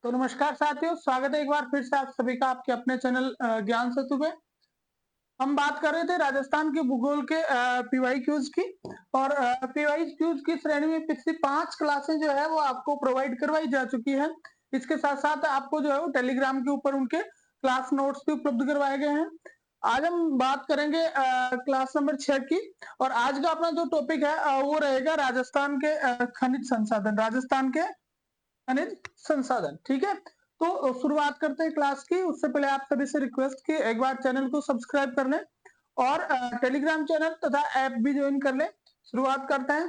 तो नमस्कार साथियों, स्वागत है एक बार फिर से आप सभी का आपके अपने चैनल ज्ञान सेतु पे। हम बात कर रहे थे राजस्थान के भूगोल के पीवाई क्यूज की। और पीवाई क्यूज की श्रेणी में पिछली 5 क्लासें जो है वो आपको प्रोवाइड करवाई जा चुकी है। इसके साथ साथ आपको जो है वो टेलीग्राम के ऊपर उनके क्लास नोट्स भी उपलब्ध करवाए गए हैं। आज हम बात करेंगे क्लास नंबर 6 की। और आज का अपना जो टॉपिक है वो रहेगा राजस्थान के खनिज संसाधन, राजस्थान के खनिज संसाधन। ठीक है, तो शुरुआत करते हैं क्लास की। उससे पहले आप सभी से रिक्वेस्ट की एक बार चैनल को सब्सक्राइब कर लें और टेलीग्राम चैनल तथा ऐप भी ज्वाइन कर लें। शुरुआत करते हैं।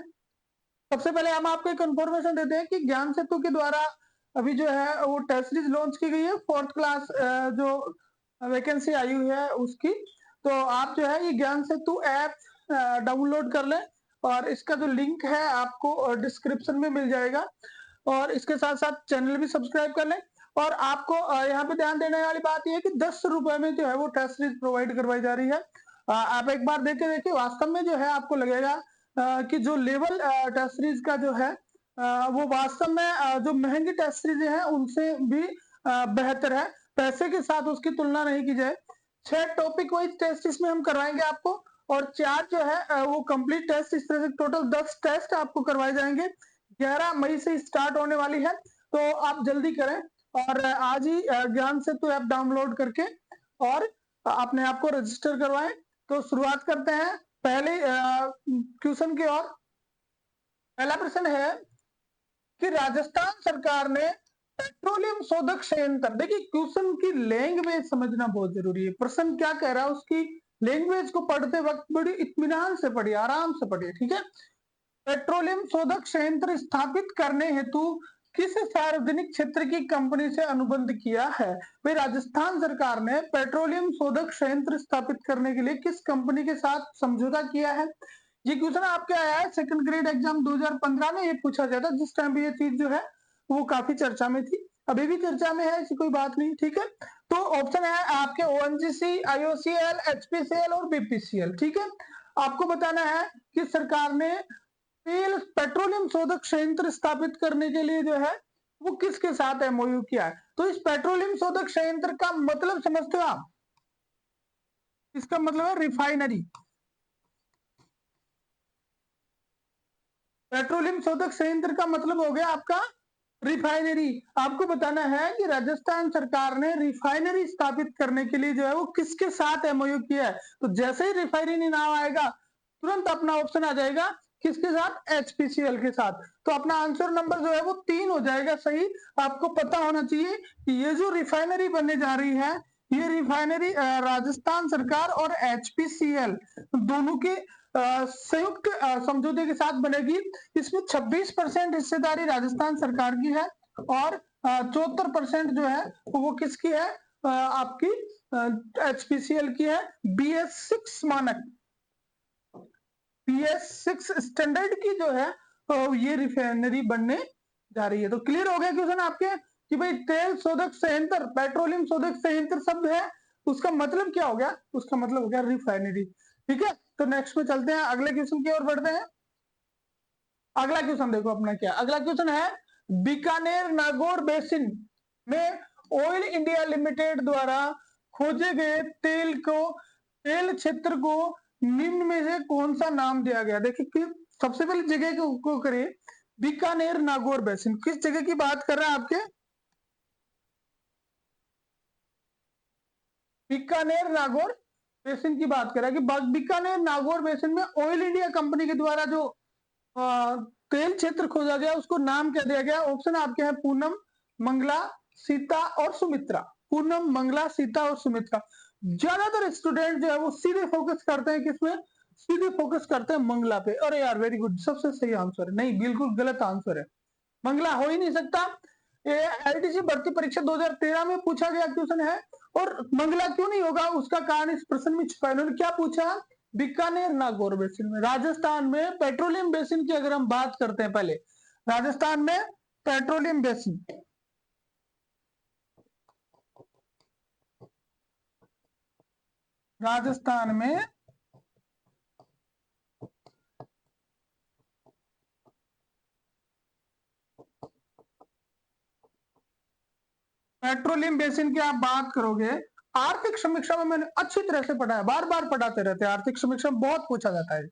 सबसे पहले हम आपको एक इन्फॉर्मेशन देते हैं कि ज्ञान सेतु के द्वारा अभी जो है वो टेस्ट सीरीज लॉन्च की गई है। 4th क्लास जो वैकेंसी आई हुई है उसकी। तो आप जो है ये ज्ञान सेतु ऐप डाउनलोड कर लें और इसका जो लिंक है आपको डिस्क्रिप्शन में मिल जाएगा। और इसके साथ साथ चैनल भी सब्सक्राइब कर लें। और आपको यहाँ पे ध्यान देने वाली बात यह है कि 10 रुपए में जो है वो टेस्ट सीरीज प्रोवाइड करवाई जा रही है। आप एक बार देख के देखिए, वास्तव में जो है आपको लगेगा कि जो लेवल टेस्ट सीरीज का जो है वो वास्तव में जो महंगी टेस्ट सीरीज है उनसे भी बेहतर है। पैसे के साथ उसकी तुलना नहीं की जाए। 6 टॉपिक वाइज टेस्ट इसमें हम करवाएंगे आपको। और 4 जो है वो कंप्लीट टेस्ट, इस तरह से टोटल 10 टेस्ट आपको करवाए जाएंगे। 11 मई से स्टार्ट होने वाली है, तो आप जल्दी करें और आज ही ज्ञान सेतु ऐप डाउनलोड करके और अपने आप को रजिस्टर करवाएं। तो शुरुआत करते हैं पहले क्वेश्चन की ओर। पहला प्रश्न है कि राजस्थान सरकार ने पेट्रोलियम शोधक संयंत्र, देखिए क्वेश्चन की लैंग्वेज समझना बहुत जरूरी है। प्रश्न क्या कह रहा है उसकी लैंग्वेज को पढ़ते वक्त बड़ी इत्मीनान से पढ़िए, आराम से पढ़िए। ठीक है, पेट्रोलियम शोधक संयंत्र स्थापित करने हेतु किस सार्वजनिक क्षेत्र की कंपनी से अनुबंध किया है? भाई राजस्थान सरकार ने पेट्रोलियम शोधक संयंत्र स्थापित करने के लिए किस कंपनी के साथ समझौता किया है? ये क्वेश्चन आपके आया है सेकंड ग्रेड एग्जाम 2015 में। ये पूछा गया था जिस टाइम भी ये चीज जो है वो काफी चर्चा में थी, अभी भी चर्चा में है, ऐसी कोई बात नहीं। ठीक है, तो ऑप्शन है आपके ओएनजीसी, आईओसीएल, एचपीसीएल और बीपीसीएल। ठीक है, आपको बताना है कि सरकार ने तेल पेट्रोलियम शोधक संयंत्र स्थापित करने के लिए जो है वो किसके साथ एमओयू किया है। तो इस पेट्रोलियम शोधक संयंत्र का मतलब समझते हो आप? इसका मतलब है रिफाइनरी। पेट्रोलियम शोधक संयंत्र का मतलब हो गया आपका रिफाइनरी। आपको बताना है कि राजस्थान सरकार ने रिफाइनरी स्थापित करने के लिए जो है वो किसके साथ एमओयू किया है। तो जैसे ही रिफाइनरी नाम आएगा तुरंत अपना ऑप्शन आ जाएगा किसके साथ? एचपीसीएल के साथ। तो अपना आंसर नंबर जो है वो 3 हो जाएगा सही। आपको पता होना चाहिए कि ये जो रिफाइनरी बनने जा रही है, ये रिफाइनरी राजस्थान सरकार और एचपीसीएल दोनों के संयुक्त समझौते के साथ बनेगी। इसमें 26% हिस्सेदारी राजस्थान सरकार की है और 74% जो है वो किसकी है? आपकी एचपीसीएल की है। BS6 मानक, BS6 स्टैंडर्ड की जो है ये रिफाइनरी बनने जा रही है। तो क्लियर हो गया क्वेश्चन आपके कि भाई तेल शोधक संयंत्र, पेट्रोलियम शोधक संयंत्र शब्द है, उसका मतलब क्या हो गया? उसका मतलब हो गया रिफाइनरी। ठीक है, तो नेक्स्ट में चलते हैं, अगले क्वेश्चन की ओर बढ़ते हैं। अगला क्वेश्चन देखो अपना क्या, अगला क्वेश्चन है बीकानेर नागौर बेसिन में ऑयल इंडिया लिमिटेड द्वारा खोजे गए तेल क्षेत्र को निम्न में से कौन सा नाम दिया गया? देखिए कि सबसे पहले जगह को करिए, बीकानेर नागौर बेसिन किस जगह की बात कर रहे हैं आपके? बीकानेर नागौर बेसिन की बात कर रहा है कि बीकानेर नागौर बेसिन में ऑयल इंडिया कंपनी के द्वारा जो तेल क्षेत्र खोजा गया उसको नाम क्या दिया गया? ऑप्शन आपके हैं पूनम, मंगला, सीता और सुमित्रा। पूनम, मंगला, सीता और सुमित्रा। ज्यादातर स्टूडेंट जो है वो सीधे फोकस करते हैं किसमें? सीधे फोकस करते हैं मंगला पे। अरे यार वेरी गुड, सबसे सही आंसर है। नहीं, बिल्कुल गलत आंसर है, मंगला हो ही नहीं सकता। ये एलडीसी भर्ती परीक्षा 2013 में पूछा गया क्वेश्चन है। और मंगला क्यों नहीं होगा उसका कारण इस प्रश्न में छुपा है। उन्होंने क्या पूछा? बीकानेर नागौर बेसिन में, राजस्थान में पेट्रोलियम बेसिन की अगर हम बात करते हैं, पहले राजस्थान में पेट्रोलियम बेसिन, राजस्थान में पेट्रोलियम बेसिन की आप बात करोगे, आर्थिक समीक्षा में मैंने अच्छी तरह से पढ़ा है, बार बार पढ़ाते रहते हैं, आर्थिक समीक्षा में बहुत पूछा जाता है।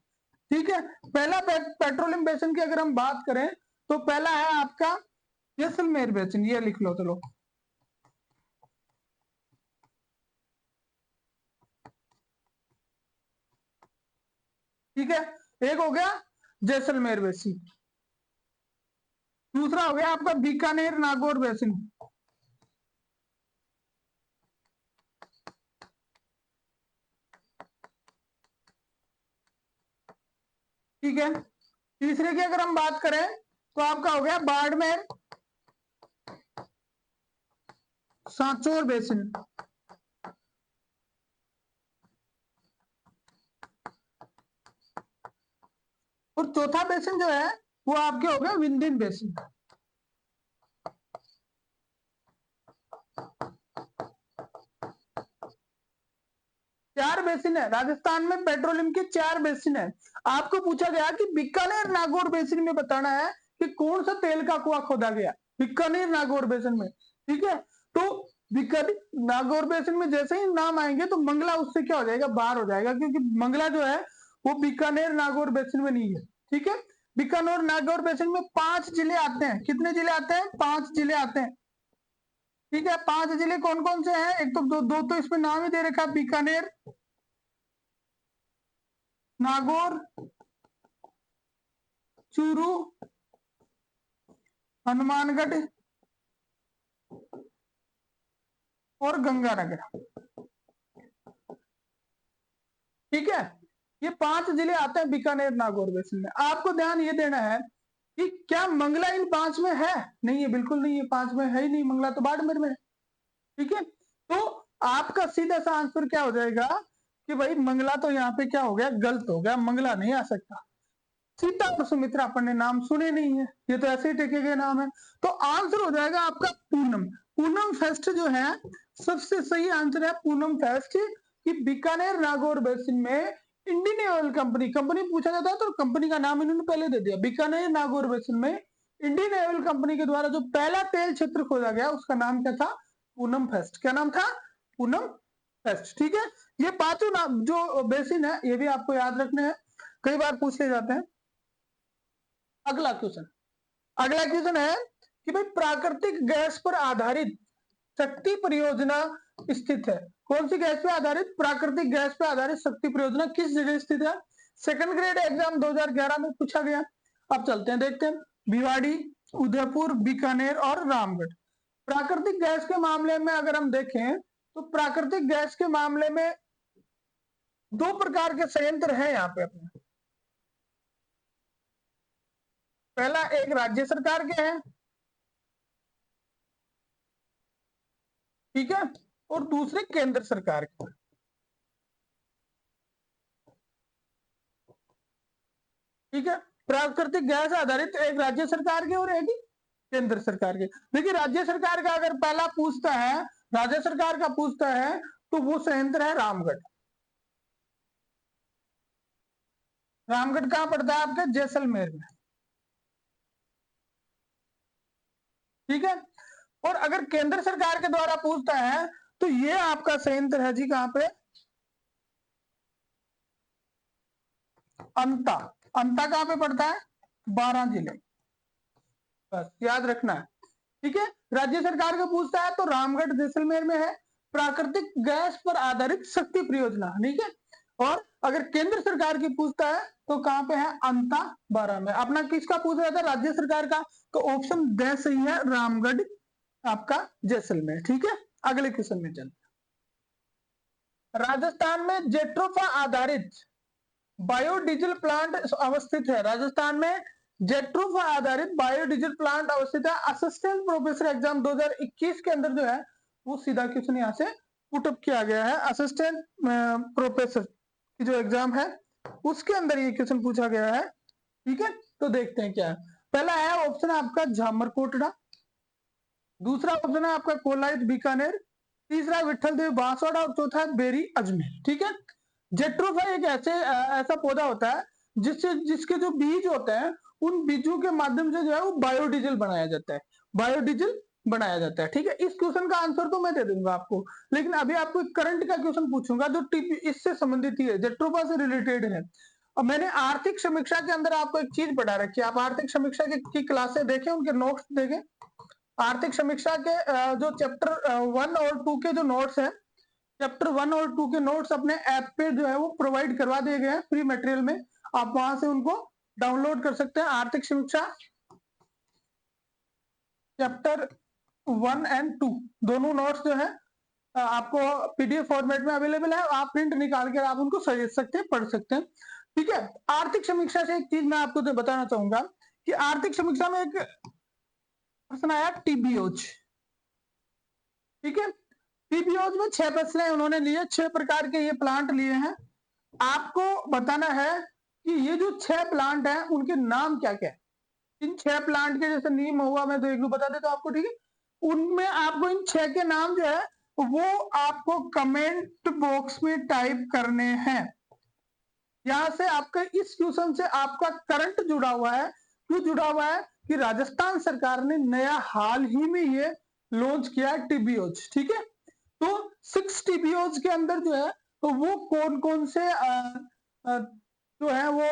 ठीक है, पहला पेट्रोलियम बेसिन की अगर हम बात करें तो पहला है आपका जैसलमेर बेसिन, ये लिख लो चलो। ठीक है, एक हो गया जैसलमेर बेसिन, दूसरा हो गया आपका बीकानेर नागौर बेसिन। ठीक है, तीसरे की अगर हम बात करें तो आपका हो गया बाड़मेर सांचौर बेसिन। और चौथा बेसिन जो है वो आपके हो गया विंध्यन बेसिन। चार बेसिन है राजस्थान में, पेट्रोलियम के 4 बेसिन है। आपको पूछा गया कि बीकानेर नागौर बेसिन में बताना है कि कौन सा तेल का कुआं खोदा गया, बीकानेर नागौर बेसिन में। ठीक है, तो बीकानेर नागौर बेसिन में जैसे ही नाम आएंगे तो मंगला उससे क्या हो जाएगा, बाहर हो जाएगा, क्योंकि मंगला जो है वो बीकानेर नागौर बेसिन में नहीं है। ठीक है, बीकानेर नागौर बेसिन में 5 जिले आते हैं। कितने जिले आते हैं? 5 जिले आते हैं। ठीक है, 5 जिले कौन कौन से हैं? एक तो दो तो इसमें नाम ही दे रखा है, बीकानेर, नागौर, चूरू, हनुमानगढ़ और गंगानगर। ठीक है, ये 5 जिले आते हैं बीकानेर नागौर बेसिन में। आपको ध्यान ये देना है कि क्या मंगला इन 5 में है? नहीं है, बिल्कुल नहीं है, 5 में है ही नहीं, मंगला तो बाड़मेर में है। ठीक है, तो आपका सीधा सा आंसर क्या हो जाएगा कि भाई मंगला तो यहाँ पे क्या हो गया, गलत हो गया, मंगला नहीं आ सकता। सीता और सुमित्रा अपन ने नाम सुने नहीं है, ये तो ऐसे ही टेके गए नाम है। तो आंसर हो जाएगा आपका पूनम। पूनम फेस्ट जो है सबसे सही आंसर है, पूनम फेस्ट। कि बीकानेर नागौर बेसिन में इंडियन ऑयल कंपनी पूछा जाता है तो कंपनी का नाम इन्होंने पहले दे दिया। बीकानेर नागौर बेसिन में इंडियन ऑयल कंपनी के द्वारा जो पहला तेल क्षेत्र खोजा गया उसका नाम क्या था? पूनम फेस्ट। क्या नाम था? पूनम फेस्ट। ठीक है, ये पांचों नाम जो बेसिन है ये भी आपको याद रखने हैं, कई बार पूछे जाते हैं। अगला क्वेश्चन है कि भाई प्राकृतिक गैस पर आधारित शक्ति परियोजना स्थित है। कौन सी गैस पे आधारित? प्राकृतिक गैस पे आधारित शक्ति परियोजना किस जगह स्थित है? सेकंड ग्रेड एग्जाम 2011 में पूछा गया। अब चलते हैं, देखते हैं। भिवाड़ी, उदयपुर, बीकानेर और रामगढ़। प्राकृतिक गैस के मामले में अगर हम देखें तो प्राकृतिक गैस के मामले में 2 प्रकार के संयंत्र हैं यहाँ पे अपने। पहला एक राज्य सरकार के हैं, ठीक है, और दूसरे केंद्र सरकार के। ठीक है, प्राकृतिक गैस आधारित एक राज्य सरकार के और एक केंद्र सरकार के। देखिए राज्य सरकार का अगर पहला पूछता है, राज्य सरकार का पूछता है तो वो संयंत्र है रामगढ़। रामगढ़ कहां पड़ता है आपके? जैसलमेर में। ठीक है, और अगर केंद्र सरकार के द्वारा पूछता है तो ये आपका संयंत्र है जी कहां पे? अंता। अंता कहां पे पड़ता है? 12 जिले, बस याद रखना है। ठीक है, राज्य सरकार का पूछता है तो रामगढ़ जैसलमेर में है, प्राकृतिक गैस पर आधारित शक्ति परियोजना। ठीक है, और अगर केंद्र सरकार की पूछता है तो कहां पे है? अंता 12 में। अपना किसका पूछ रहा था? राज्य सरकार का, तो ऑप्शन द सही है, रामगढ़ आपका जैसलमेर। ठीक है, अगले क्वेश्चन में चलते। राजस्थान में जेट्रोफा आधारित बायोडीजल प्लांट अवस्थित है। राजस्थान में जेट्रोफा आधारित बायोडीजल प्लांट अवस्थित है। असिस्टेंट प्रोफेसर एग्जाम 2021 के अंदर जो है वो सीधा क्वेश्चन यहाँ से पुटअप किया गया है। असिस्टेंट प्रोफेसर की जो एग्जाम है उसके अंदर ये क्वेश्चन पूछा गया है। ठीक है, तो देखते हैं क्या है। पहला है ऑप्शन आपका झामरकोटड़ा, दूसरा ऑप्शन है आपका कोलायत बीकानेर, तीसरा विठल देव बांसवाड़ा और चौथा है बेरी अजमेर। ठीक है, जेट्रोफा एक ऐसा पौधा होता है जिसके जो बीज होते हैं उन बीजों के माध्यम से जो है वो बायोडीजल बनाया जाता है। बायोडीजल बनाया जाता है। ठीक है, इस क्वेश्चन का आंसर तो मैं दे दूंगा आपको, लेकिन अभी आपको एक करंट का क्वेश्चन पूछूंगा जो इससे संबंधित ही है, जेट्रोफा से रिलेटेड है। अब मैंने आर्थिक समीक्षा के अंदर आपको एक चीज पढ़ा रखी है, आप आर्थिक समीक्षा की क्लासें देखें, उनके नोट्स देखें। आर्थिक समीक्षा के जो चैप्टर 1 और 2 के जो नोट्स हैं, चैप्टर 1 और 2 के नोट्स अपने ऐप पे जो है वो प्रोवाइड करवा दिए गए हैं फ्री मटेरियल में, आप वहां से उनको डाउनलोड कर सकते हैं। आर्थिक समीक्षा चैप्टर 1 एंड 2 दोनों नोट्स जो है आपको पीडीएफ फॉर्मेट में अवेलेबल है, आप प्रिंट निकाल कर आप उनको समझ सकते हैं, पढ़ सकते हैं। ठीक है, आर्थिक समीक्षा से एक चीज मैं आपको तो बताना चाहूंगा कि आर्थिक समीक्षा में एक प्रश्न आया टीबीओज। ठीक है, टीबीओज में 6 प्रश्न उन्होंने लिए, 6 प्रकार के ये प्लांट लिए हैं। आपको बताना है कि ये जो 6 प्लांट हैं उनके नाम क्या क्या है। इन 6 प्लांट के जैसे नीम हुआ, मैं तो एक बता देता हूं आपको। ठीक है, उनमें आपको इन 6 के नाम जो है वो आपको कमेंट बॉक्स में टाइप करने हैं। यहां से आपका इस क्वेश्चन से आपका करंट जुड़ा हुआ है। क्यों जुड़ा हुआ है कि राजस्थान सरकार ने नया हाल ही में ये लॉन्च किया है टीबीओज। ठीक है, तो 6 टीबीओज के अंदर जो है तो वो कौन कौन से जो है वो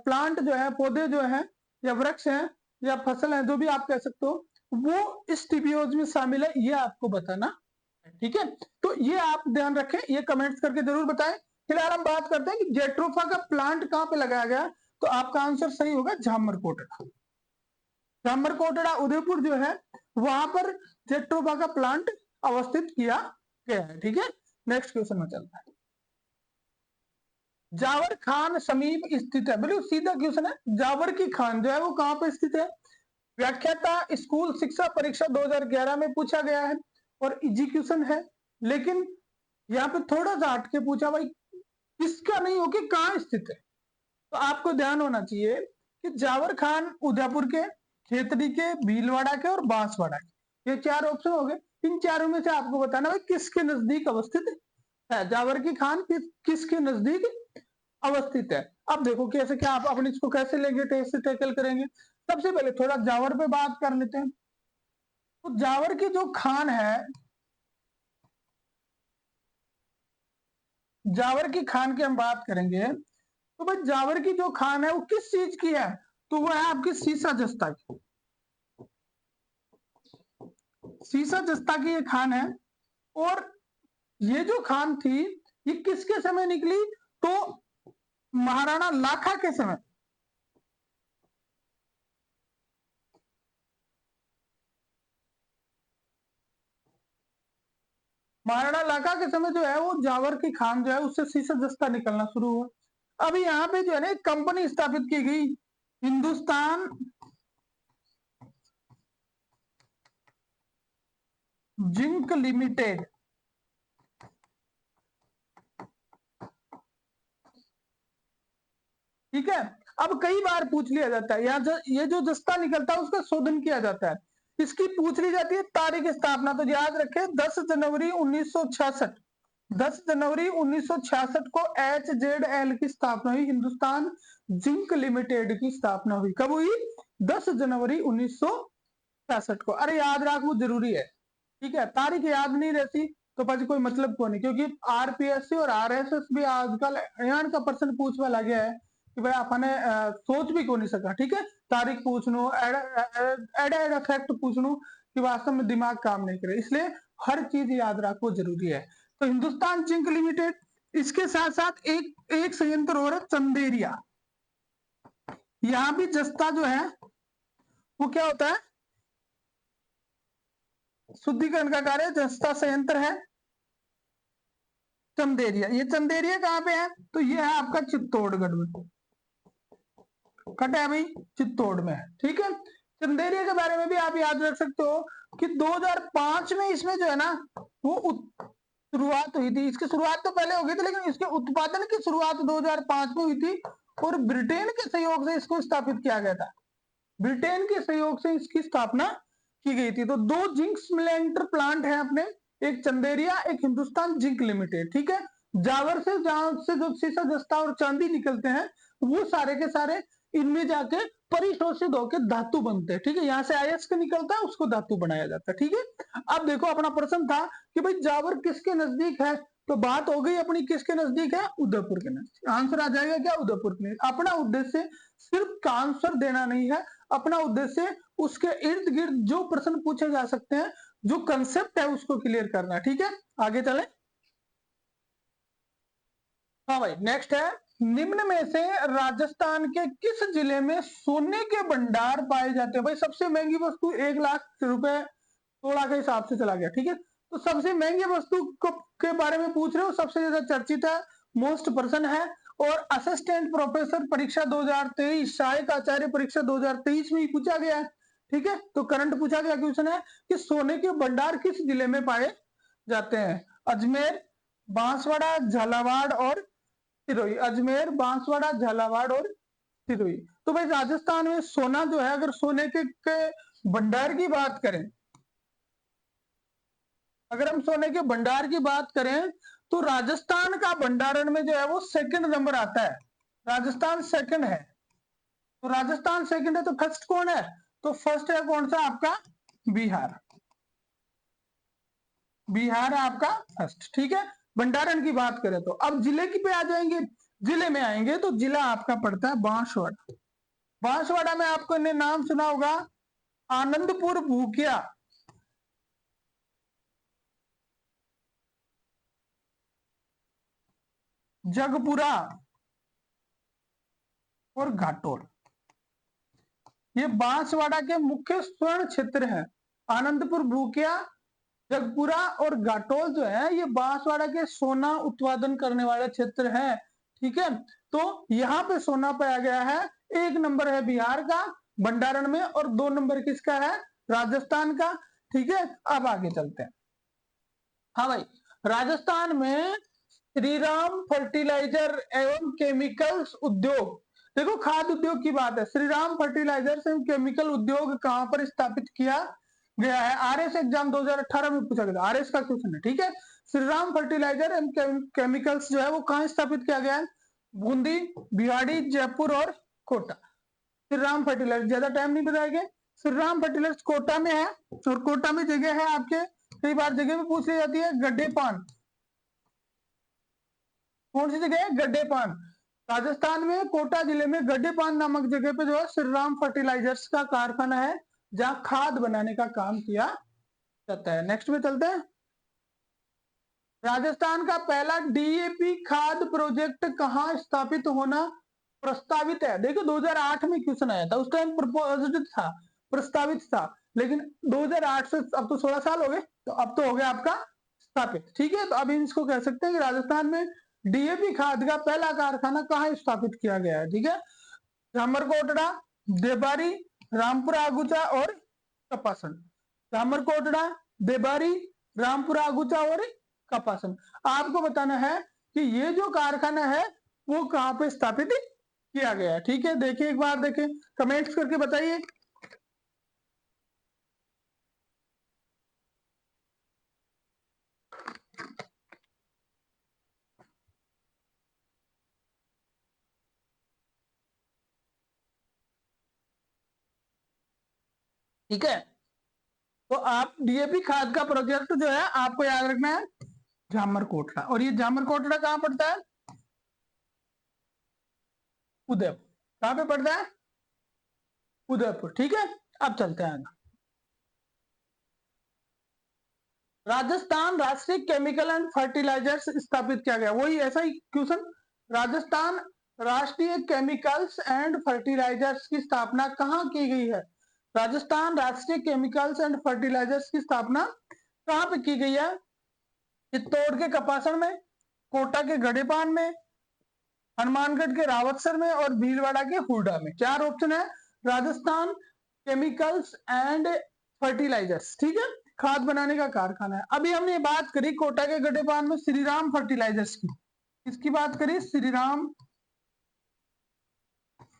प्लांट जो है, पौधे जो है या वृक्ष हैं या फसल है, जो भी आप कह सकते हो, वो इस टीबीओज में शामिल है, ये आपको बताना है। ठीक है, तो ये आप ध्यान रखें, ये कमेंट्स करके जरूर बताएं। फिलहाल हम बात करते हैं कि जेट्रोफा का प्लांट कहां पे लगाया गया, तो आपका आंसर सही होगा झामरकोटड़ा। झामरकोटड़ा उदयपुर जो है वहां पर जेट्रोफा का प्लांट अवस्थित किया गया है। ठीक है, नेक्स्ट क्वेश्चन में चलता है। जावर खान समीप स्थित है, बिल्कुल सीधा क्वेश्चन है। जावर की खान जो है वो कहां पर स्थित है। व्याख्याता स्कूल शिक्षा परीक्षा 2011 में पूछा गया है और इजी क्वेश्चन है, लेकिन यहाँ पे थोड़ा सा हट के पूछा भाई किसका नहीं हो कि कहां स्थित है। तो आपको ध्यान होना चाहिए कि जावर खान उदयपुर के, खेतड़ी के, भीलवाड़ा के और बांसवाड़ा के, ये 4 ऑप्शन हो गए। इन चारों में से आपको बताना भाई किसके नजदीक अवस्थित है। जावर की खान किसके नजदीक अवस्थित है। अब देखो कैसे, क्या आप अपने इसको कैसे लेंगे, कैसे टैकल करेंगे। सबसे पहले थोड़ा जावर पे बात कर लेते हैं। तो जावर की जो खान है, जावर की खान की हम बात करेंगे तो भाई जावर की जो खान है वो किस चीज की है, तो वो है आपकी सीसा जस्ता की। सीसा जस्ता की ये खान है, और ये जो खान थी ये किसके समय निकली, तो महाराणा लाखा के समय। महाराणा लाखा के समय जो है वो जावर की खान जो है उससे सीसा जस्ता निकलना शुरू हुआ। अभी यहाँ पे जो है ना एक कंपनी स्थापित की गई, हिंदुस्तान जिंक लिमिटेड। ठीक है, अब कई बार पूछ लिया जाता है, यहाँ ये जो जस्ता निकलता है उसका शोधन किया जाता है, इसकी पूछ ली जाती है तारीख स्थापना। तो याद रखें 10 जनवरी 1966, 10 जनवरी 1966 को HZL की स्थापना हुई, हिंदुस्तान जिंक लिमिटेड की स्थापना हुई। कब हुई, 10 जनवरी 1966 को। अरे याद रखना जरूरी है। ठीक है, तारीख याद नहीं रहती तो पाजी कोई मतलब को नहीं, क्योंकि आरपीएससी और आरएसएस भी आजकल यहाँ का प्रश्न पूछने लगे है कि भाई आपने सोच भी को नहीं सका। ठीक है, तारीख पूछ लो, एड इफेक्ट पूछ लो कि वास्तव में दिमाग काम नहीं करे, इसलिए हर चीज याद रखो जरूरी है। तो हिंदुस्तान जिंक लिमिटेड, इसके साथ साथ एक संयंत्र और है चंदेरिया। यहाँ भी जस्ता जो है वो क्या होता है, शुद्धिकरण का कार्य, जस्ता संयंत्र है चंदेरिया। ये चंदेरिया कहाँ पे है, तो ये है आपका चित्तौड़गढ़ में, कट है भाई, चित्तौड़ में है। ठीक है, चंदेरिया के बारे में भी आप याद रख सकते हो कि 2005 में इसमें जो है ना वो शुरुआत हुई थी। इसकी शुरुआत तो पहले हो गई थी, लेकिन इसके उत्पादन की शुरुआत 2005 में हुई थी और ब्रिटेन के सहयोग से इसको स्थापित किया गया था। ब्रिटेन के सहयोग से इसकी स्थापना की गई थी। तो 2 जिंक स्मेल्टर प्लांट है अपने, एक चंदेरिया, एक हिंदुस्तान जिंक लिमिटेड। ठीक है, जावर से जहां से जो सीसा जस्ता और चांदी निकलते हैं वो सारे के सारे इनमें जाके परिशोषित होकर धातु बनते हैं। ठीक है, यहाँ से अयस्क निकलता है, उसको धातु बनाया जाता है। ठीक है, अब देखो अपना प्रश्न था कि भाई जावर किसके नजदीक है, तो बात हो गई अपनी किसके नजदीक है, उदयपुर के नजदीक। आंसर आ जाएगा क्या, उदयपुर के नजदीक। अपना उद्देश्य सिर्फ का आंसर देना नहीं है, अपना उद्देश्य उसके इर्द गिर्द जो प्रश्न पूछे जा सकते हैं, जो कंसेप्ट है उसको क्लियर करना। ठीक है, आगे चले। हाँ भाई, नेक्स्ट है, निम्न में से राजस्थान के किस जिले में सोने के भंडार पाए जाते हैं। भाई सबसे महंगी वस्तु 1 लाख रुपए तोला के हिसाब से चला गया। ठीक है, तो सबसे महंगी वस्तु के बारे में पूछ रहे हो, सबसे ज्यादा चर्चित है, मोस्ट पर्सन है, और असिस्टेंट प्रोफेसर परीक्षा 2023, सहायक आचार्य परीक्षा 2023 में ही पूछा गया है। ठीक है, तो करंट पूछा गया क्वेश्चन है कि सोने के भंडार किस जिले में पाए जाते हैं। अजमेर, बांसवाड़ा, झालावाड़ और सिरोही। अजमेर, बांसवाड़ा, झालावाड़ और सिरोही। तो भाई राजस्थान में सोना जो है, अगर सोने के भंडार की बात करें, अगर हम सोने के भंडार की बात करें तो राजस्थान का भंडारण में जो है वो सेकंड नंबर आता है। राजस्थान सेकंड है, तो राजस्थान सेकंड है, तो फर्स्ट कौन है, तो फर्स्ट है कौन सा आपका, बिहार। बिहार है आपका फर्स्ट। ठीक है, भंडारण की बात करें तो अब जिले की पे आ जाएंगे, जिले में आएंगे तो जिला आपका पड़ता है बांसवाड़ा। बांसवाड़ा में आपको ने नाम सुना होगा, आनंदपुर भूकिया, जगपुरा और घाटोल। ये बांसवाड़ा के मुख्य स्वर्ण क्षेत्र है। आनंदपुर भूकिया, जगपुरा और घाटोल जो है ये बांसवाड़ा के सोना उत्पादन करने वाले क्षेत्र है। ठीक है, तो यहाँ पे सोना पाया गया है। 1 नंबर है बिहार का भंडारण में, और 2 नंबर किसका है, राजस्थान का। ठीक है, अब आगे चलते हैं। हाँ भाई, राजस्थान में श्रीराम फर्टिलाइजर एवं केमिकल्स उद्योग, देखो खाद्य उद्योग की बात है, श्रीराम फर्टिलाइजर्स एवं केमिकल उद्योग कहां पर स्थापित किया गया है। आरएस एग्जाम 2018 में पूछा गया, आरएस का क्वेश्चन है। ठीक है, श्रीराम फर्टिलाइजर एवं केमिकल्स जो है वो कहां स्थापित किया गया है, बूंदी, भिवाड़ी, जयपुर और कोटा। श्रीराम फर्टिलाइजर, ज्यादा टाइम नहीं बताएंगे, श्रीराम फर्टिलाइजर कोटा में है, और कोटा में जगह है आपके, कई बार जगह भी पूछ ली जाती है, गड्ढे पान। कौन सी जगह है, गड्ढे पान। राजस्थान में कोटा जिले में गड्ढे पान नामक जगह पे जो है श्रीराम फर्टिलाइजर्स का कारखाना है, जहां खाद बनाने का काम किया जाता है। नेक्स्ट में चलते हैं। राजस्थान का पहला डीएपी खाद प्रोजेक्ट कहां स्थापित होना प्रस्तावित है। देखो 2008 में क्वेश्चन आया था, उस टाइम प्रपोज्ड था, प्रस्तावित था, लेकिन 2008 से अब तो 16 साल हो गए, तो अब तो हो गया आपका स्थापित। ठीक है, तो अभी इसको कह सकते हैं कि राजस्थान में डीएपी खाद का पहला कारखाना कहां स्थापित किया गया है। ठीक है, जामरकोटड़ा, देबारी, रामपुरा आगुचा और कपासन। जामरकोटड़ा, देबारी, रामपुरा आगुचा और कपासन। आपको बताना है कि ये जो कारखाना है वो कहां पे स्थापित किया गया है। ठीक है, देखिए एक बार देखें, कमेंट्स करके बताइए। ठीक है, तो आप डीएपी खाद का प्रोजेक्ट जो है आपको याद रखना है जामरकोटड़ा, और ये जामरकोटड़ा कहां पड़ता है, उदयपुर। कहां पे पड़ता है, उदयपुर। ठीक है, अब चलते हैं आगे। राजस्थान राष्ट्रीय केमिकल एंड फर्टिलाइजर्स स्थापित किया गया, वही ऐसा ही क्वेश्चन, राजस्थान राष्ट्रीय केमिकल्स एंड फर्टिलाइजर्स की स्थापना कहां की गई है। राजस्थान राष्ट्रीय केमिकल्स एंड फर्टिलाइजर्स की स्थापना कहां पे की गई है, चित्तौड़ के कपासन में, कोटा के गढ़ेपान में, हनुमानगढ़ के रावतसर में और भीलवाड़ा के हुडा में। 4 ऑप्शन है, राजस्थान केमिकल्स एंड फर्टिलाइजर्स। ठीक है, खाद बनाने का कारखाना है। अभी हमने बात करी कोटा के गढ़ेपान में श्रीराम फर्टिलाइजर्स की, इसकी बात करी श्रीराम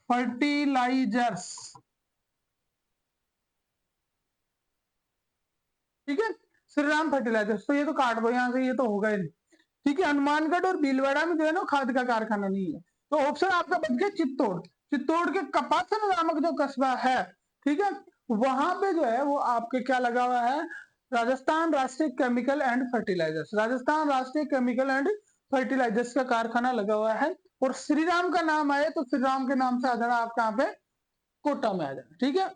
फर्टिलाइजर्स। ठीक है, श्रीराम फर्टिलाइजर्स, तो ये तो काट दो यहां से, ये तो होगा ही नहीं। ठीक है, हनुमानगढ़ और भीलवाड़ा में जो है ना खाद का कारखाना नहीं है, तो ऑप्शन आपका बच गया चित्तौड़। चित्तौड़ के कपासन नामक जो कस्बा है, ठीक है, वहां पे जो है वो आपके क्या लगा हुआ है, राजस्थान राष्ट्रीय केमिकल एंड फर्टिलाइजर्स, राजस्थान राष्ट्रीय केमिकल एंड फर्टिलाइजर्स का कारखाना लगा हुआ है। और श्री राम का नाम आए तो श्री राम के नाम से आ जाना आपका यहाँ पे कोटा में आ जाना, ठीक है।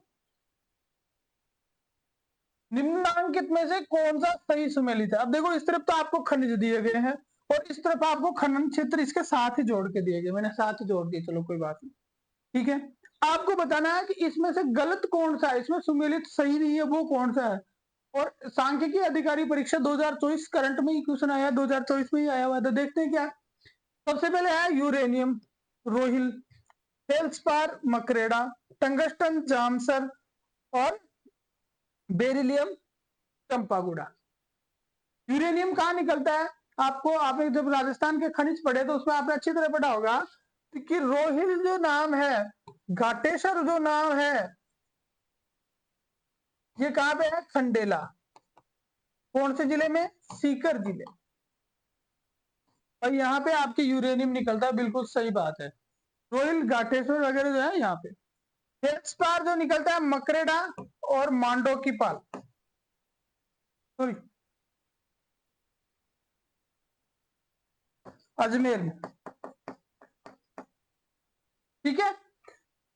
निम्नलिखित में से कौन सा सही सुमेलित है? अब देखो इस तरफ तो आपको खनिज दिए गए हैं और इस तरफ आपको खनन क्षेत्र इसके साथ ही जोड़ के दिए गए, मैंने साथ ही जोड़ दिए, चलो कोई बात नहीं, ठीक है। आपको बताना है कि इसमें से गलत कौन सा है, इसमें सुमेलित सही नहीं है वो कौन सा है। और सांख्यिकी अधिकारी परीक्षा 2024 करंट में ही क्वेश्चन आया, 2024 में ही आया हुआ, तो देखते हैं क्या। सबसे पहले है uranium Rohil, feldspar Makrera, tungsten Jamsar और बेरिलियम चंपागुड़ा। यूरेनियम कहाँ निकलता है? आपको आपने जब राजस्थान के खनिज पढ़े तो उसमें आपने अच्छी तरह पढ़ा होगा कि रोहिल जो नाम है, घाटेश्वर जो नाम है, ये कहां पे है? खंडेला। कौन से जिले में? सीकर जिले। और यहाँ पे आपके यूरेनियम निकलता है, बिल्कुल सही बात है। रोहिल घाटेश्वर वगैरह जो है यहाँ पे। फेल्सपार जो निकलता है मकरेड़ा और मांडो की पाल, सॉरी अजमेर में, ठीक है।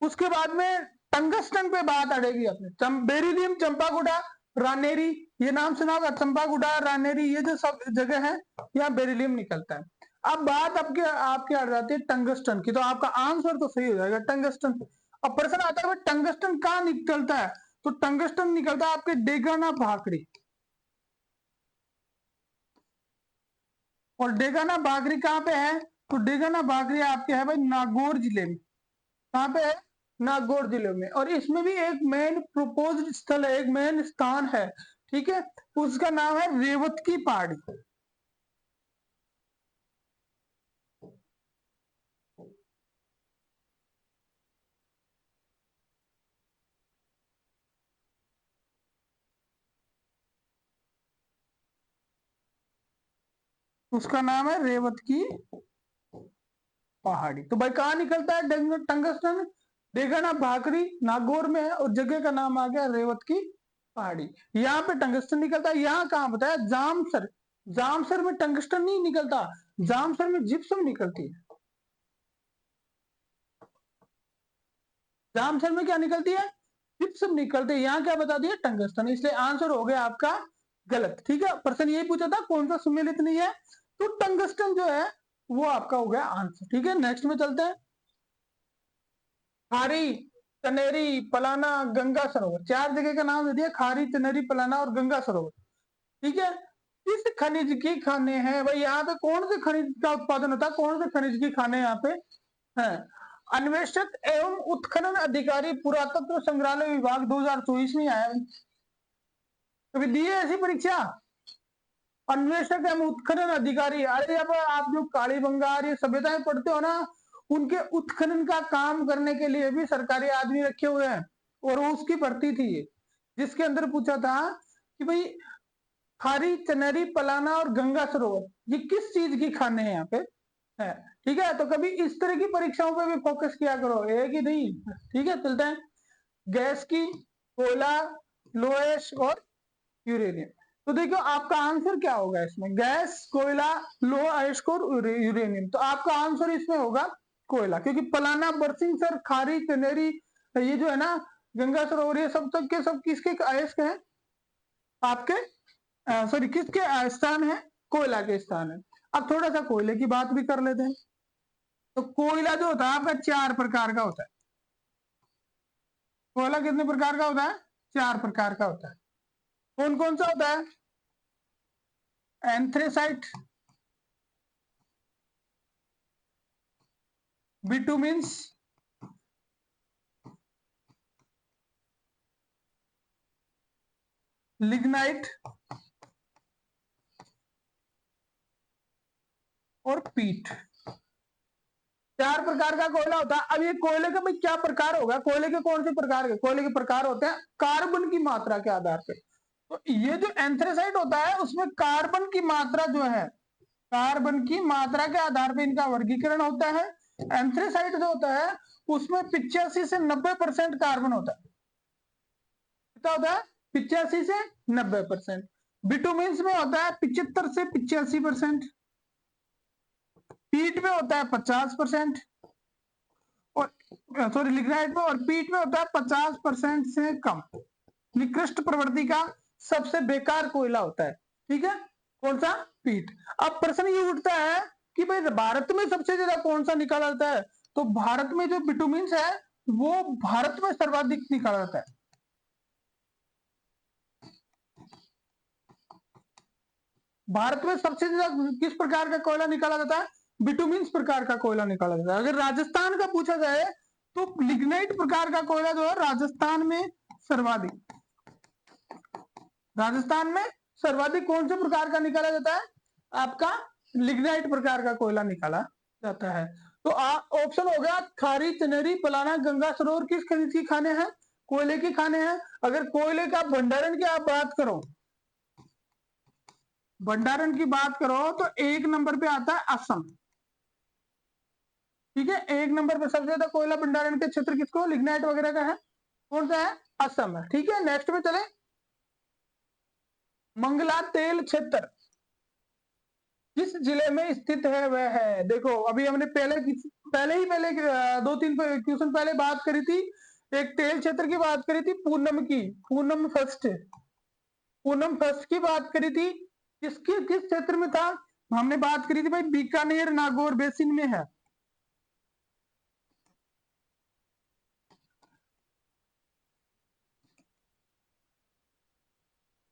उसके बाद में टंगस्टन पे बात अड़ेगी अपने, बेरिलियम चंपागुड़ा रानेरी, ये नाम सुना होगा, चंपागुड़ा रानेरी, ये जो सब जगह है यहाँ बेरिलियम निकलता है। अब बात आपके आपके आ जाती है टंगस्टन की, तो आपका आंसर तो सही हो जाएगा टंगस्टन। अब प्रश्न आता है टंगस्टन कहाँ निकलता है, तो टंगस्टन निकलता है आपके डेगाना भाखड़ी। और डेगाना भाखड़ी कहाँ पे है? तो डेगाना भाखड़ी आपके है भाई नागौर जिले में। कहाँ पे है? नागौर जिले में। और इसमें भी एक मेन प्रोपोज्ड स्थल है, एक मेन स्थान है, ठीक है, उसका नाम है रेवत की पहाड़ी। उसका नाम है रेवत की पहाड़ी। तो भाई कहाँ निकलता है टंगस्टन? डेगाना भाकरी नागौर में है और जगह का नाम आ गया रेवत की पहाड़ी। यहाँ पे टंगस्टन निकलता है। यहाँ कहाँ बताया? जामसर। जामसर में टंगस्टन नहीं निकलता, जामसर में जिप्सम निकलती है। जामसर में क्या निकलती है? जिप्सम निकलती है। यहाँ क्या बता दिया? टंगस्टन। इसलिए आंसर हो गया आपका गलत, ठीक है। प्रश्न यही पूछा था कौन सा सुमेलित नहीं है, तो टंगस्टन जो है वो आपका हो गया आंसर, ठीक है। नेक्स्ट में चलते हैं। खारी, चनेरी, पलाना, गंगा सरोवर, चार जगह का नाम दे दिया, खारी, चनेरी, पलाना और गंगा सरोवर, ठीक है। किस खनिज की खाने हैं भाई? यहाँ पे कौन से खनिज का उत्पादन होता है, कौन से खनिज की खाने यहाँ पे हैं? अन्वेषक एवं उत्खनन अधिकारी पुरातत्व संग्रहालय विभाग 2024 में आया। कभी दी है ऐसी परीक्षा? अन्वेषक एवं उत्खनन अधिकारी, अरे अब आप जो काली बंगार ये सभ्यताएं पढ़ते हो ना, उनके उत्खनन का काम करने के लिए भी सरकारी आदमी रखे हुए हैं और उसकी भर्ती थी ये, जिसके अंदर पूछा था कि भाई खारी, चनेरी, पलाना और गंगा सरोवर ये किस चीज की खाने हैं यहाँ पे है, ठीक है। तो कभी इस तरह की परीक्षाओं पे भी फोकस किया करो, एक ही नहीं, ठीक है। चलते हैं। गैस की, कोयला, लोहेश और यूरेनियम। तो देखो आपका आंसर क्या होगा इसमें? गैस, कोयला, लोह अयस्क और यूरेनियम। तो आपका आंसर इसमें होगा कोयला, क्योंकि पलाना, बरसिंगसर, खारी, चनेरी, ये जो है ना गंगा सरोवर, ये सब तक के सब किसके अयस्क हैं? आपके सॉरी किसके स्थान है? कोयला के स्थान है। अब थोड़ा सा कोयले की बात भी कर लेते हैं। तो कोयला जो होता है आपका चार प्रकार का होता है। कोयला कितने प्रकार का होता है? चार प्रकार का होता है। कौन कौन सा होता है? एंथ्रेसाइट, बिटुमिन्स, लिग्नाइट और पीट। चार प्रकार का कोयला होता है। अब ये कोयले का भाई क्या प्रकार होगा? कोयले के कौन से प्रकार के? कोयले के प्रकार होते हैं कार्बन की मात्रा के आधार पे। तो ये जो एंथ्रेसाइट होता है उसमें कार्बन की मात्रा जो है, कार्बन की मात्रा के आधार पे इनका वर्गीकरण होता है। एंथ्रेसाइट जो होता है उसमें 85 से 90% कार्बन होता है। कितना होता है? 85 से 90%। बिटुमिन्स में होता है 75 से 85%। पीट में होता है 50%, और सॉरी लिग्नाइट में और पीट में होता है 50% से कम। निकृष्ट प्रवृत्ति का सबसे बेकार कोयला होता है। ठीक है, कौन सा? पीट। अब प्रश्न ये उठता है कि भाई भारत में सबसे ज्यादा कौन सा निकाला जाता है? तो भारत में जो बिटुमिन्स है वो भारत में सर्वाधिक निकाला जाता है। भारत में सबसे ज्यादा किस प्रकार का कोयला निकाला जाता है? बिटुमिन्स प्रकार का कोयला निकाला जाता है। अगर राजस्थान का पूछा जाए तो लिग्नाइट प्रकार का कोयला जो है राजस्थान में सर्वाधिक। राजस्थान में सर्वाधिक कौन से प्रकार का निकाला जाता है? आपका लिग्नाइट प्रकार का कोयला निकाला जाता है। तो ऑप्शन हो गया खारी, चनेरी, पलाना, गंगा सरोवर किस खनिज की खाने हैं? कोयले की खाने हैं। अगर कोयले का भंडारण की आप बात करो, भंडारण की बात करो तो एक नंबर पे आता है असम। ठीक है, एक नंबर पे सबसे ज्यादा कोयला भंडारण के क्षेत्र किसको? लिग्नाइट वगैरह का है। कौन सा है? असम है। ठीक है, नेक्स्ट में चले। मंगला तेल क्षेत्र किस जिले में स्थित है? वह है, देखो अभी हमने पहले 2-3 क्वेश्चन पहले बात करी थी। एक तेल क्षेत्र की बात करी थी, पूनम की, पूनम फर्स्ट की बात करी थी। किस क्षेत्र में था? हमने बात करी थी भाई बीकानेर नागौर बेसिन में है।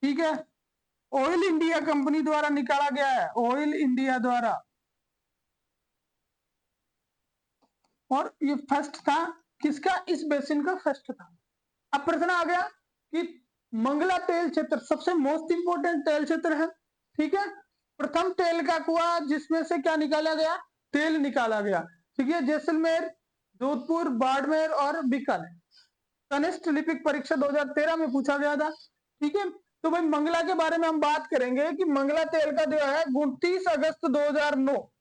ठीक है, ऑयल इंडिया कंपनी द्वारा निकाला गया है, ऑयल इंडिया द्वारा। और ये फर्स्ट था किसका? इस बेसिन का फर्स्ट था। अब प्रश्न आ गया कि मंगला तेल क्षेत्र सबसे मोस्ट इंपोर्टेंट तेल क्षेत्र है। ठीक है, प्रथम तेल का कुआं जिसमें से क्या निकाला गया? तेल निकाला गया। ठीक है, जैसलमेर, जोधपुर, बाड़मेर और बीकानेर। कनिष्ठ लिपिक परीक्षा 2013 में पूछा गया था। ठीक है, तो भाई मंगला के बारे में हम बात करेंगे कि मंगला तेल का जो है 29 अगस्त 2009,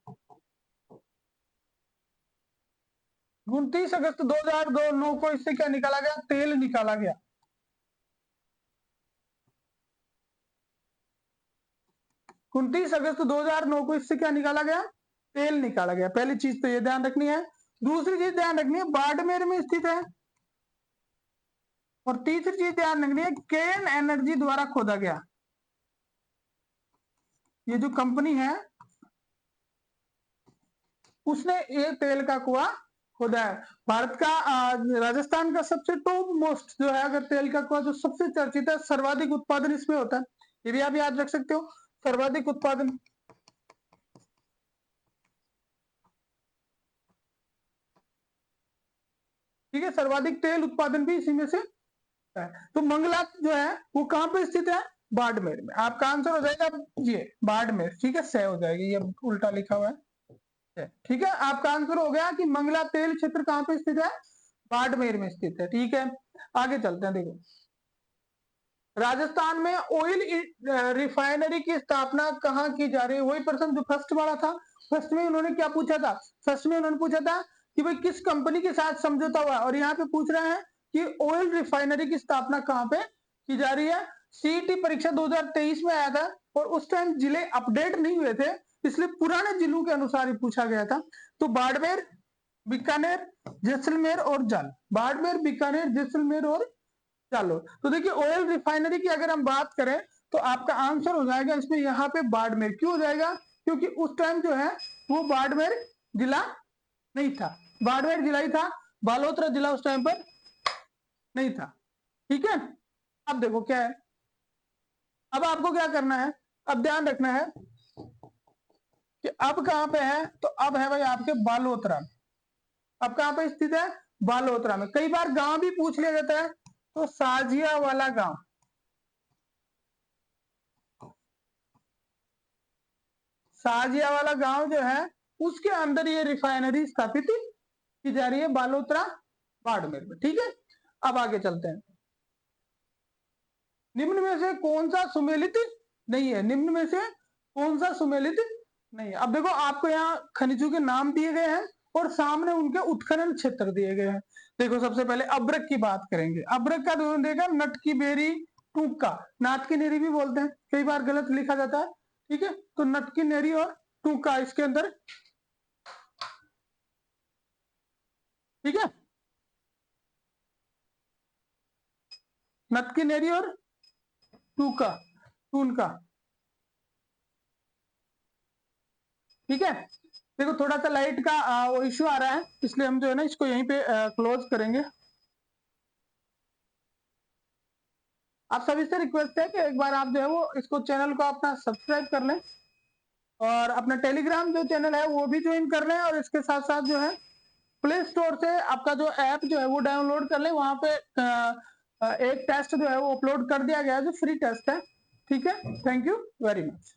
29 अगस्त 2009 को इससे क्या निकाला गया? तेल निकाला गया। 29 अगस्त 2009 को इससे क्या निकाला गया? तेल निकाला गया। पहली चीज तो ये ध्यान रखनी है। दूसरी चीज ध्यान रखनी है बाड़मेर में स्थित है। और तीसरी चीज ध्यान रखनी है केन एनर्जी द्वारा खोदा गया। ये जो कंपनी है उसने ये तेल का कुआं खोदा है। भारत का राजस्थान का सबसे टॉप मोस्ट जो है अगर तेल का कुआं जो सबसे चर्चित है, सर्वाधिक उत्पादन इसमें होता है। ये भी आप याद रख सकते हो, सर्वाधिक उत्पादन। ठीक है, सर्वाधिक तेल उत्पादन भी इसी में से है। तो मंगला जो है वो कहां पे स्थित है? बाड़मेर में। आपका आंसर हो जाएगा ये बाड़मेर। ठीक है, सह हो जाएगी, ये उल्टा लिखा हुआ है। ठीक है, आपका आंसर हो गया कि मंगला तेल क्षेत्र कहां पे स्थित है? बाड़मेर में स्थित है। ठीक है, आगे चलते हैं। देखो राजस्थान में ऑयल रिफाइनरी की स्थापना कहां की जा रही है? वही प्रश्न जो फर्स्ट वाला था। फर्स्ट में उन्होंने क्या पूछा था? फर्स्ट में उन्होंने पूछा था कि भाई किस कंपनी के साथ समझौता हुआ, और यहाँ पे पूछ रहे हैं कि ऑयल रिफाइनरी की स्थापना कहां पे की जा रही है। सीईटी परीक्षा 2023 में आया था और उस टाइम जिले अपडेट नहीं हुए थे, इसलिए पुराने जिलों के अनुसार ही पूछा गया था। तो बाड़मेर, बीकानेर, जैसलमेर और जाल। बाड़मेर, बीकानेर, जैसलमेर और चलो, तो देखिए ऑयल रिफाइनरी की अगर हम बात करें तो आपका आंसर हो जाएगा इसमें यहाँ पे बाड़मेर। क्यों हो जाएगा? क्योंकि उस टाइम जो है वो बाड़मेर जिला नहीं था, बाड़मेर जिला ही था, बालोतरा जिला उस टाइम पर नहीं था। ठीक है, अब देखो क्या है, अब आपको क्या करना है, अब ध्यान रखना है कि अब कहां पे है। तो अब है भाई आपके बालोतरा। अब कहां पे स्थित है? बालोतरा में। कई बार गांव भी पूछ लिया जाता है, तो साजिया वाला गांव, साजिया वाला गांव जो है उसके अंदर ये रिफाइनरी स्थापित की जा रही है, बालोतरा बाड़मेर में। ठीक है, अब आगे चलते हैं। निम्न में से कौन सा सुमेलित नहीं है? निम्न में से कौन सा सुमेलित नहीं है? अब देखो आपको यहाँ खनिजों के नाम दिए गए हैं और सामने उनके उत्खनन क्षेत्र दिए गए हैं। देखो सबसे पहले अब्रक की बात करेंगे। अब्रक का देखा नट की बेरी टूका, नाथ की नेरी भी बोलते हैं, कई बार गलत लिखा जाता है, ठीक है। तो नट की नेरी और टूका इसके अंदर, ठीक है, नट की नेरी और टूका, टूनका, ठीक है। देखो थोड़ा सा लाइट का वो इश्यू आ रहा है, इसलिए हम जो है ना इसको यहीं पे क्लोज करेंगे। आप सभी से रिक्वेस्ट है कि एक बार आप जो है वो इसको चैनल को अपना सब्सक्राइब कर लें और अपना टेलीग्राम जो चैनल है वो भी ज्वाइन कर लें, और इसके साथ साथ जो है प्ले स्टोर से आपका जो ऐप जो है वो डाउनलोड कर लें। वहां पे एक टेस्ट जो है वो अपलोड कर दिया गया है जो फ्री टेस्ट है, ठीक है। Thank you very much.